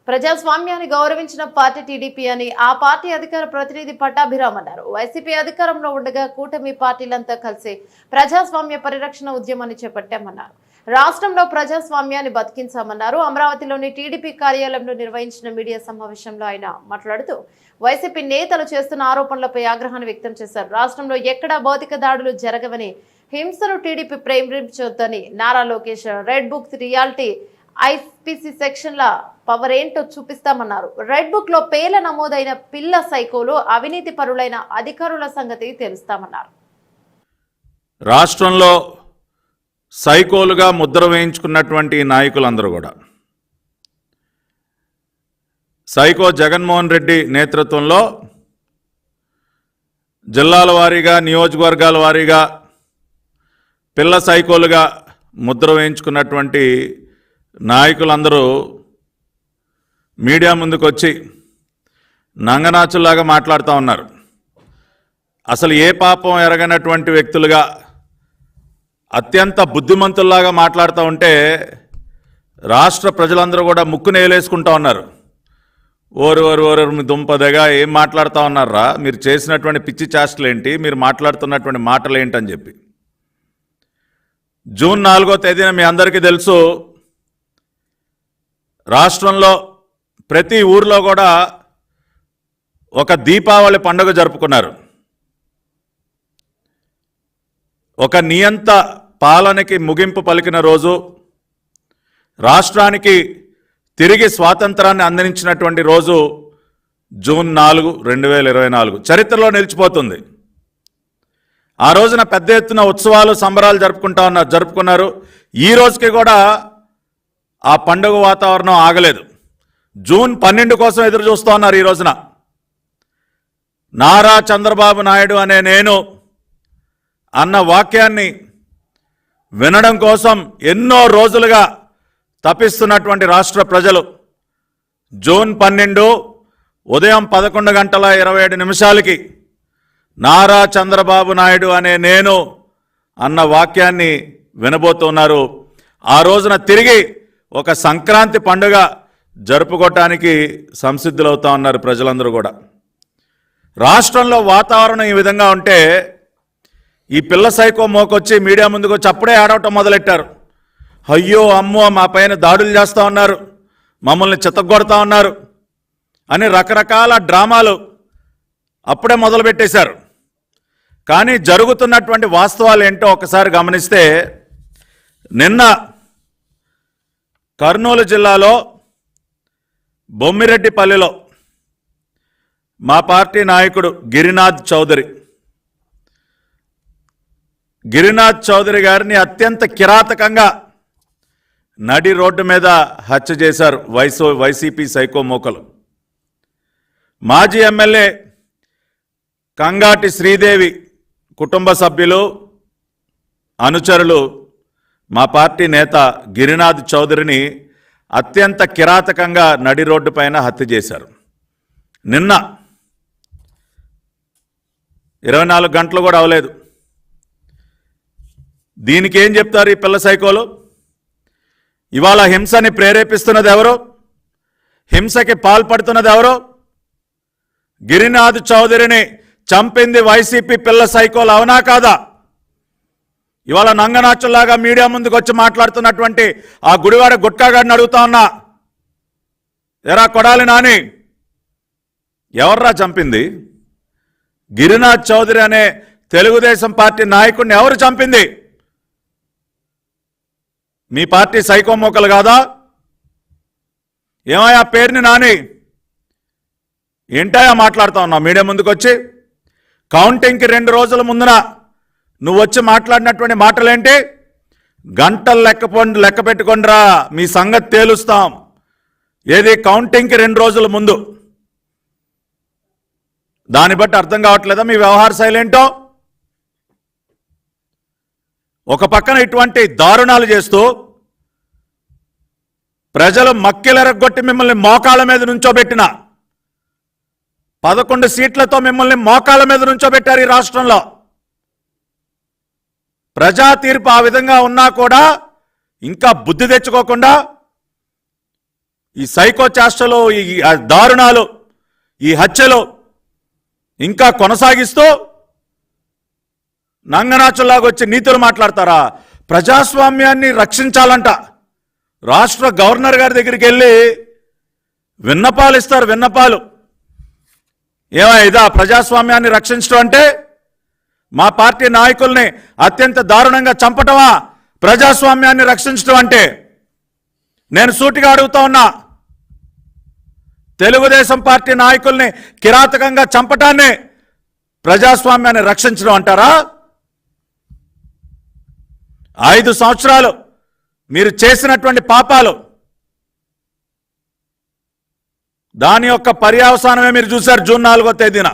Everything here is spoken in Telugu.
ప్రజాస్వామ్యాన్ని గౌరవించిన పార్టీ టీడీపీ అని ఆ పార్టీ అధికార ప్రతినిధి పట్టాభిరామ్ అన్నారు. వైసీపీ అధికారంలో ఉండగా కూటమి పార్టీలంతా కలిసి ప్రజాస్వామ్య పరిరక్షణ ఉద్యమాన్ని చేపట్టామన్నారు. రాష్ట్రంలో ప్రజాస్వామ్యాన్ని బతికించామన్నారు. అమరావతిలోని టీడీపీ కార్యాలయంలో నిర్వహించిన మీడియా సమావేశంలో ఆయన మాట్లాడుతూ వైసీపీ నేతలు చేస్తున్న ఆరోపణలపై ఆగ్రహాన్ని వ్యక్తం చేశారు. రాష్ట్రంలో ఎక్కడా భౌతిక దాడులు జరగవని, హింసను టీడీపీ ప్రేమించొద్దని Nara Lokesh red book reality IPC సెక్షన్ల పవర్ ఏంటో చూపిస్తామన్నారు. రెడ్ బుక్ లో పేర్ల నమోదైన పిల్ల సైకోలు అవినీతి పరులైన అధికారుల సంగతి తెలుస్తామన్నారు. రాష్ట్రంలో సైకోలుగా ముద్ర వేయించుకున్నటువంటి నాయకులందరూ కూడా సైకో జగన్మోహన్ రెడ్డి నేతృత్వంలో జిల్లాల వారీగా నియోజకవర్గాల వారీగా పిల్ల సైకోలుగా ముద్ర వేయించుకున్నటువంటి నాయకులందరూ మీడియా ముందుకు వచ్చి నంగనాచుల్లాగా మాట్లాడుతూ ఉన్నారు. అసలు ఏ పాపం ఎరగనటువంటి వ్యక్తులుగా అత్యంత బుద్ధిమంతుల్లాగా మాట్లాడుతూ ఉంటే రాష్ట్ర ప్రజలందరూ కూడా ముక్కు నేలేసుకుంటూ ఉన్నారు. ఓరు మీ దుంపదగా ఏం మాట్లాడుతూ ఉన్నారా, మీరు చేసినటువంటి పిచ్చి చేష్టలు ఏంటి, మీరు మాట్లాడుతున్నటువంటి మాటలు ఏంటని చెప్పి. జూన్ 4వ తేదీన మీ అందరికీ తెలుసు, రాష్ట్రంలో ప్రతి ఊర్లో కూడా ఒక దీపావళి పండుగ జరుపుకున్నారు. ఒక నియంత పాలనకి ముగింపు పలికిన రోజు, రాష్ట్రానికి తిరిగి స్వాతంత్రాన్ని అందించినటువంటి రోజు జూన్ 4, 2024 చరిత్రలో నిలిచిపోతుంది. ఆ రోజున పెద్ద ఎత్తున ఉత్సవాలు సంబరాలు జరుపుకున్నారు. ఈ రోజుకి కూడా ఆ పండుగ వాతావరణం ఆగలేదు. జూన్ 12 కోసం ఎదురు చూస్తూ ఉన్నారు. ఈ రోజున నారా చంద్రబాబు నాయుడు అనే నేను అన్న వాక్యాన్ని వినడం కోసం ఎన్నో రోజులుగా తపిస్తున్నటువంటి రాష్ట్ర ప్రజలు జూన్ 12 ఉదయం 11:27 నారా చంద్రబాబు నాయుడు అనే నేను అన్న వాక్యాన్ని వినబోతున్నారు. ఆ రోజున తిరిగి ఒక సంక్రాంతి పండుగ జరుపుకోవటానికి సంసిద్ధులవుతా ఉన్నారు ప్రజలందరూ కూడా. రాష్ట్రంలో వాతావరణం ఈ విధంగా ఉంటే ఈ పిల్ల సైకో మోకొచ్చి మీడియా ముందుకు వచ్చి అప్పుడే ఆడవటం మొదలెట్టారు. అయ్యో అమ్మో మా పైన దాడులు చేస్తూ ఉన్నారు, మమ్మల్ని చితగ్గొడతా ఉన్నారు అని రకరకాల డ్రామాలు అప్పుడే మొదలుపెట్టేశారు. కానీ జరుగుతున్నటువంటి వాస్తవాలు ఏంటో ఒకసారి గమనిస్తే, నిన్న కర్నూలు జిల్లాలో బొమ్మిరెడ్డిపల్లిలో మా పార్టీ నాయకుడు గిరినాథ్ చౌదరి గారిని అత్యంత కిరాతకంగా నడి రోడ్డు మీద హత్య చేశారు వైసీపీ సైకో మోకలు. మాజీ ఎమ్మెల్యే కంగాటి శ్రీదేవి కుటుంబ సభ్యులు, అనుచరులు మా పార్టీ నేత గిరినాథ్ చౌదరిని అత్యంత కిరాతకంగా నడి రోడ్డు పైన హత్య చేశారు. నిన్న 24 గంటలు కూడా అవలేదు. దీనికి ఏం చెప్తారు ఈ పిల్ల సైకోలు? ఇవాళ హింసని ప్రేరేపిస్తున్నది ఎవరు? హింసకి పాల్పడుతున్నది ఎవరు? గిరినాథ్ చౌదరిని చంపింది వైసీపీ పిల్ల సైకోలు, అవునా కాదా? ఇవాళ నంగనాచుల్లాగా మీడియా ముందుకు వచ్చి మాట్లాడుతున్నటువంటి ఆ గుడివాడ గుట్కాగాడిని అడుగుతా ఉన్నా, ఎరా కొడాలి నాని, ఎవర్రా చంపింది? గిరినాథ్ చౌదరి అనే తెలుగుదేశం పార్టీ నాయకుడిని ఎవరు చంపింది? మీ పార్టీ సైకో మోకలు కాదా? ఏమయ్యా పేరుని నాని, ఏంటయా మాట్లాడుతా ఉన్నావు మీడియా ముందుకు వచ్చి? కౌంటింగ్కి 2 రోజుల ముందున నువ్వు వచ్చి మాట్లాడినటువంటి మాటలేంటి? గంటలు లెక్క పెట్టుకొనిరా, మీ సంగతి తేలుస్తాం. ఏది కౌంటింగ్కి 2 రోజుల ముందు? దాన్ని బట్టి అర్థం కావట్లేదా మీ వ్యవహార శైలి ఏంటో? ఒక పక్కన ఇటువంటి దారుణాలు చేస్తూ ప్రజలు మక్కిలెరగొట్టి మిమ్మల్ని మోకాళ్ళ మీద నుంచోబెట్టిన 11 సీట్లతో మిమ్మల్ని మోకాళ్ళ మీద నుంచోబెట్టారు ఈ రాష్ట్రంలో. ప్రజా తీర్పు ఆ విధంగా ఉన్నా కూడా ఇంకా బుద్ధి తెచ్చుకోకుండా ఈ సైకో చేష్టలు, ఈ దారుణాలు, ఈ హత్యలు ఇంకా కొనసాగిస్తూ నంగనాచుల్లాగా వచ్చి నీతులు మాట్లాడతారా? ప్రజాస్వామ్యాన్ని రక్షించాలంట. రాష్ట్ర గవర్నర్ గారి దగ్గరికి వెళ్ళి విన్నపాలు ఇస్తారు, విన్నపాలు. ఇదా ప్రజాస్వామ్యాన్ని రక్షించడం అంటే? మా పార్టీ నాయకుల్ని అత్యంత దారుణంగా చంపటమా ప్రజాస్వామ్యాన్ని రక్షించడం అంటే? నేను సూటిగా అడుగుతా ఉన్నా, తెలుగుదేశం పార్టీ నాయకుల్ని కిరాతకంగా చంపటాన్ని ప్రజాస్వామ్యాన్ని రక్షించడం అంటారా? 5 సంవత్సరాలు మీరు చేసినటువంటి పాపాలు, దాని యొక్క పర్యవసానమే మీరు చూశారు జూన్ 4వ తేదీన.